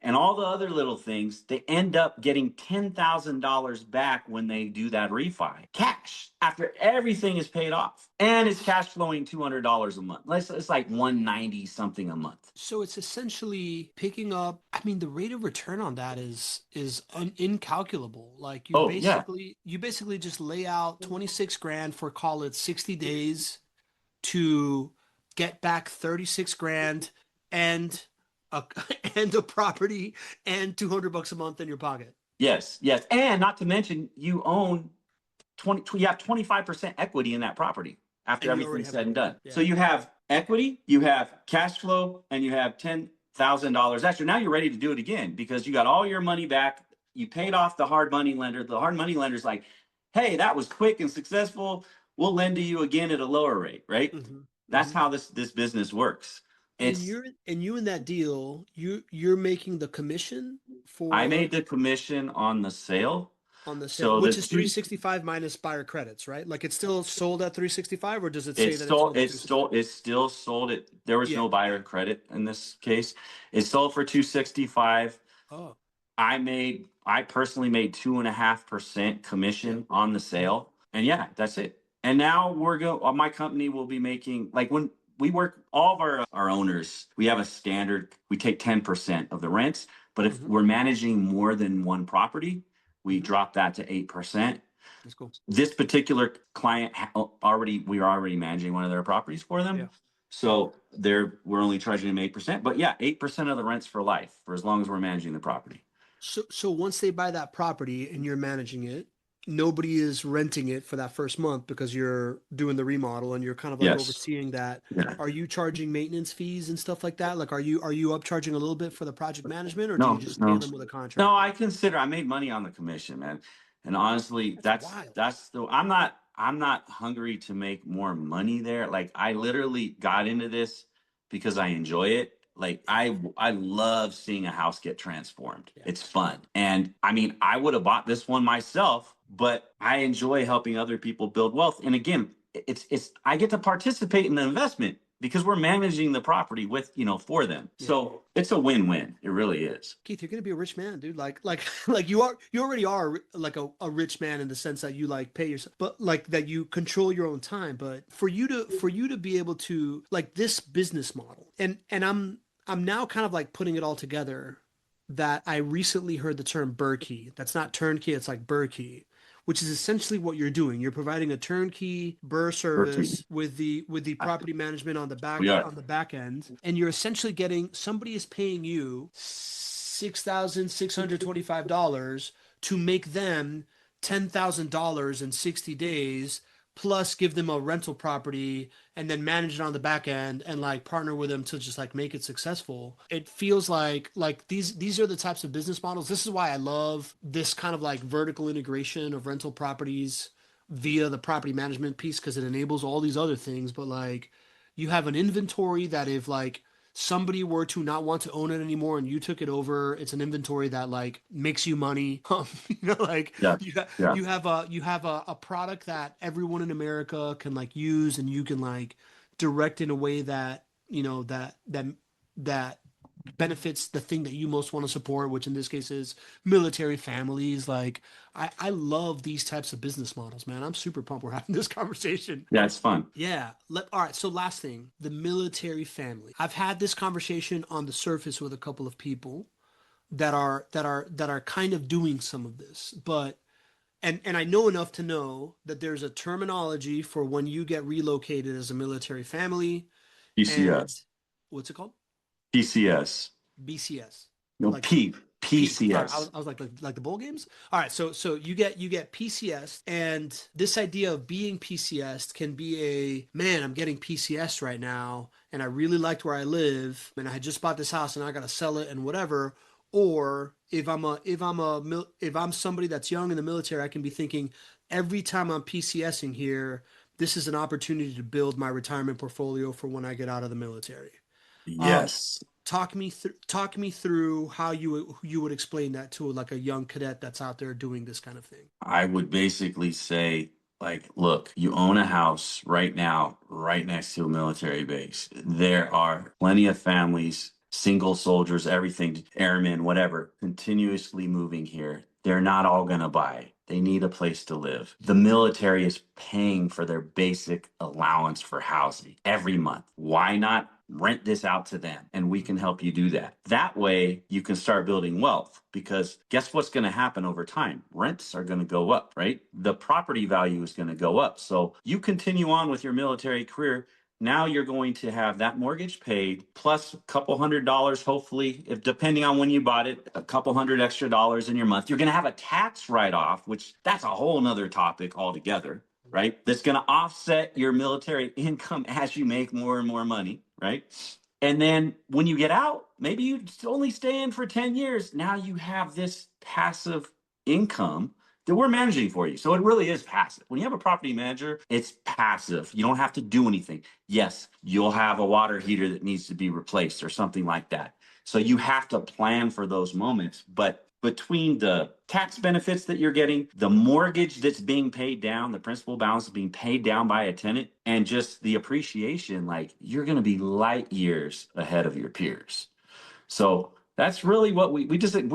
and all the other little things, they end up getting $10,000 back when they do that refi. Cash, after everything is paid off. And it's cash flowing $200 a month. It's like $190 something a month. So it's essentially picking up, I mean, the rate of return on that is incalculable. Like you basically just lay out 26 grand for, call it 60 days, to get back 36 grand and a and a property and $200 a month in your pocket. Yes. And not to mention, you own you have 25% equity in that property after everything's said and done. Yeah. So you have equity, you have cash flow, and you have $10,000 extra. Now you're ready to do it again because you got all your money back. You paid off the hard money lender. The hard money lender's like, hey, that was quick and successful. We'll lend to you again at a lower rate, right? Mm-hmm. That's how this business works. And you in that deal, you're making the commission for. I made the commission on the sale. On the sale, so which is 365 minus buyer credits, right? Like it's still sold at 365, or does it say that it's still sold at? There was no buyer credit in this case. It's sold for 265. Oh, I personally made 2.5% commission on the sale, and that's it. And now my company will be making, like, when we work, all of our owners, we have a standard, we take 10% of the rents, but if we're managing more than one property, we drop that to 8%. That's cool. This particular client we are already managing one of their properties for them. Yeah. So we're only charging them 8%, but 8% of the rents for life, for as long as we're managing the property. So once they buy that property and you're managing it, nobody is renting it for that first month because you're doing the remodel and you're kind of like overseeing that. Yeah. Are you charging maintenance fees and stuff like that? Like, are you upcharging a little bit for the project management, or do you just pay them with a contract? No, I made money on the commission, man. And honestly, I'm not hungry to make more money there. Like, I literally got into this because I enjoy it. Like, I love seeing a house get transformed. Yeah. It's fun. And I mean, I would have bought this one myself, but I enjoy helping other people build wealth. And again, I get to participate in the investment because we're managing the property for them. Yeah. So it's a win-win. It really is. Keith, you're going to be a rich man, dude. Like you already are like a rich man in the sense that you like pay yourself, but like that you control your own time. But for you to be able to, like, this business model, and I'm now kind of like putting it all together, that I recently heard the term BRRRRkey. That's not turnkey. It's like BRRRRkey, which is essentially what you're doing. You're providing a turnkey BRRRR service with the property management on the back end, and you're essentially somebody is paying you $6,625 to make them $10,000 in 60 days, plus give them a rental property and then manage it on the back end and like partner with them to just like make it successful. It feels like these are the types of business models. This is why I love this kind of like vertical integration of rental properties via the property management piece, because it enables all these other things. But like, you have an inventory that if like somebody were to not want to own it anymore and you took it over, it's an inventory that like makes you money. You have a product that everyone in America can like use, and you can like direct in a way that that benefits the thing that you most want to support, which in this case is military families. Like, I love these types of business models, man. I'm super pumped we're having this conversation. Yeah, it's fun. Yeah. All right. So last thing, the military family. I've had this conversation on the surface with a couple of people that are kind of doing some of this, but and I know enough to know that there's a terminology for when you get relocated as a military family. PCS. What's it called? PCS. BCS. No, like, PCS. Sorry, I was like the bowl games. All right, so you get PCS, and this idea of being PCS can be I'm getting PCS right now, and I really liked where I live, and I just bought this house, and I got to sell it, and whatever. Or if I'm somebody that's young in the military, I can be thinking every time I'm PCSing here, this is an opportunity to build my retirement portfolio for when I get out of the military. Um, Yes. talk me through how you would explain that to like a young cadet that's out there doing this kind of thing. I would basically say, like, look, you own a house right now, right next to a military base. There are plenty of families, single soldiers, everything, airmen, whatever, continuously moving here. They're not all going to buy. They need a place to live. The military is paying for their basic allowance for housing every month. Why not rent this out to them and we can help you do that? That way you can start building wealth, because guess what's going to happen over time? Rents are going to go up, right? The property value is going to go up. So you continue on with your military career. Now you're going to have that mortgage paid plus a couple $100, hopefully, if depending on when you bought it, a couple hundred extra dollars in your month. You're going to have a tax write-off, which that's a whole nother topic altogether, right? That's going to offset your military income as you make more and more money, right? And then when you get out, maybe you only stay in for 10 years. Now you have this passive income that we're managing for you. So it really is passive. When you have a property manager, it's passive. You don't have to do anything. Yes, you'll have a water heater that needs to be replaced or something like that. So you have to plan for those moments. But between the tax benefits that you're getting, the mortgage that's being paid down, the principal balance is being paid down by a tenant, and just the appreciation, like, you're going to be light years ahead of your peers. So that's really what we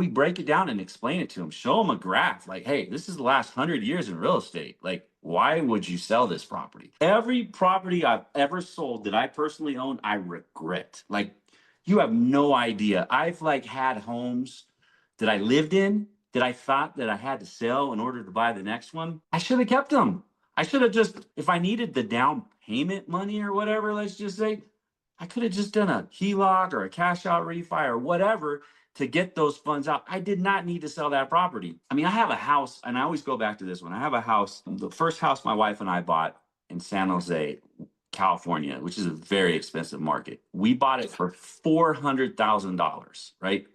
break it down and explain it to them, show them a graph like, hey, this is the last 100 years in real estate. Like, why would you sell this property? Every property I've ever sold that I personally own, I regret. Like, you have no idea. I've like had homes that I lived in that I thought that I had to sell in order to buy the next one. I should have kept them. I should have just, if I needed the down payment money or whatever, let's just say, I could have just done a HELOC or a cash out refi or whatever to get those funds out. I did not need to sell that property. I mean, I have a house, and I always go back to this one. I have a house, the first house my wife and I bought in San Jose, California, which is a very expensive market. We bought it for $400,000, right?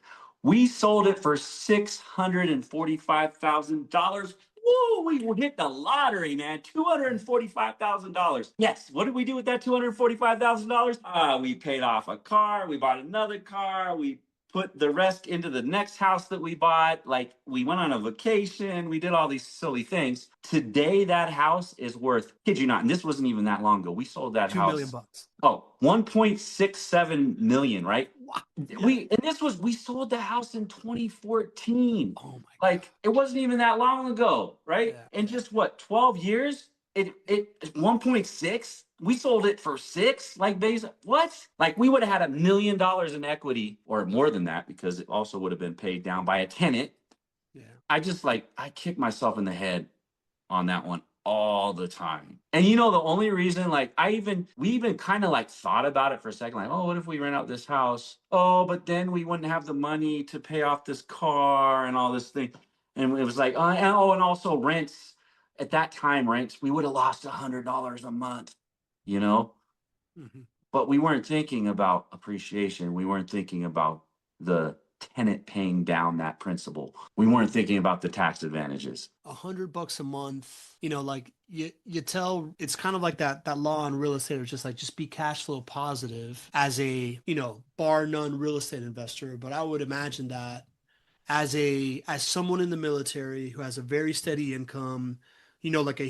We sold it for $645,000. Woo, we hit the lottery, man. $245,000. Yes. What did we do with that $245,000? We paid off a car. We bought another car. We put the rest into the next house that we bought. Like, we went on a vacation. We did all these silly things. Today, that house is worth, kid you not, and this wasn't even that long ago. We sold that 2 million house. bucks. Oh, 1.67 million, right? Wow. Yeah. We sold the house in 2014. Oh my God. Like, it wasn't even that long ago, right? Yeah. And just what, 12 years? It 1.6. We sold it for 6. Like, what? Like, we would have had $1 million in equity or more than that, because it also would have been paid down by a tenant. Yeah. I kick myself in the head on that one all the time. And you know, the only reason, like, we even kind of like thought about it for a second, like, oh, what if we rent out this house? Oh, but then we wouldn't have the money to pay off this car and all this thing. And it was like, and also rents. At that time, rents, we would have lost $100 a month, you know? Mm-hmm. But we weren't thinking about appreciation. We weren't thinking about the tenant paying down that principal. We weren't thinking about the tax advantages. $100 a month, like you tell, it's kind of like that law on real estate, it's just like, just be cash flow positive as a, bar none real estate investor. But I would imagine that as someone in the military who has a very steady income, like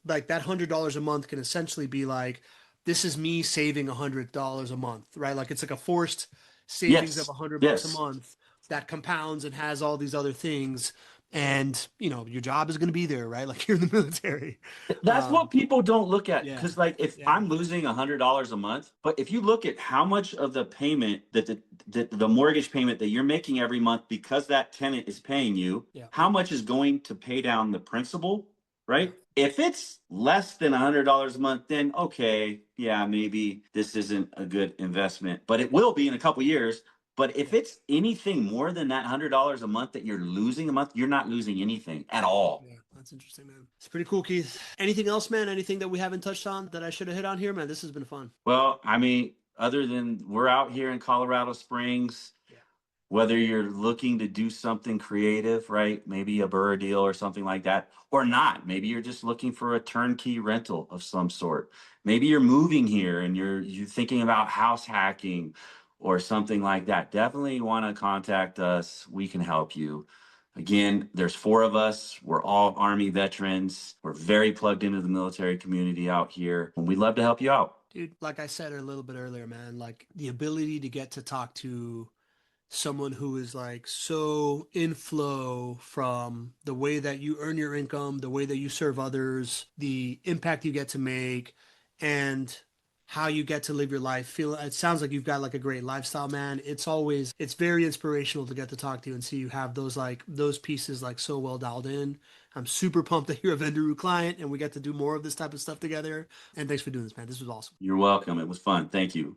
like that $100 a month can essentially be like, this is me saving $100 a month, right? Like, it's like a forced savings of Yes. $100 a Yes. month that compounds and has all these other things. And, your job is going to be there, right? Like, you're in the military. That's what people don't look at. Yeah. Because, like, if Yeah. I'm losing $100 a month, but if you look at how much of the payment the mortgage payment that you're making every month, because that tenant is paying you, Yeah. how much is going to pay down the principal, right? If it's less than $100 a month, then okay, yeah, maybe this isn't a good investment, but it will be in a couple years. But if it's anything more than that $100 a month that you're losing a month, you're not losing anything at all. Yeah, that's interesting, man. It's pretty cool, Keith. Anything else, man? Anything that we haven't touched on that I should have hit on here, man? This has been fun. Well, I mean, other than we're out here in Colorado Springs, Yeah. whether you're looking to do something creative, right? Maybe a BRRRR deal or something like that, or not. Maybe you're just looking for a turnkey rental of some sort. Maybe you're moving here and you're thinking about house hacking or something like that. Definitely want to contact us. We can help you. Again, there's 4 of us. We're all Army veterans. We're very plugged into the military community out here, and we'd love to help you out. Dude, like I said a little bit earlier, man, like the ability to get to talk to someone who is like so in flow from the way that you earn your income, the way that you serve others, the impact you get to make, and how you get to live your life. Feel it sounds like you've got like a great lifestyle, man. It's very inspirational to get to talk to you and see you have those pieces like so well dialed in. I'm super pumped that you're a Vendoroo client and we get to do more of this type of stuff together. And thanks for doing this, man. This was awesome. You're welcome. It was fun. Thank you.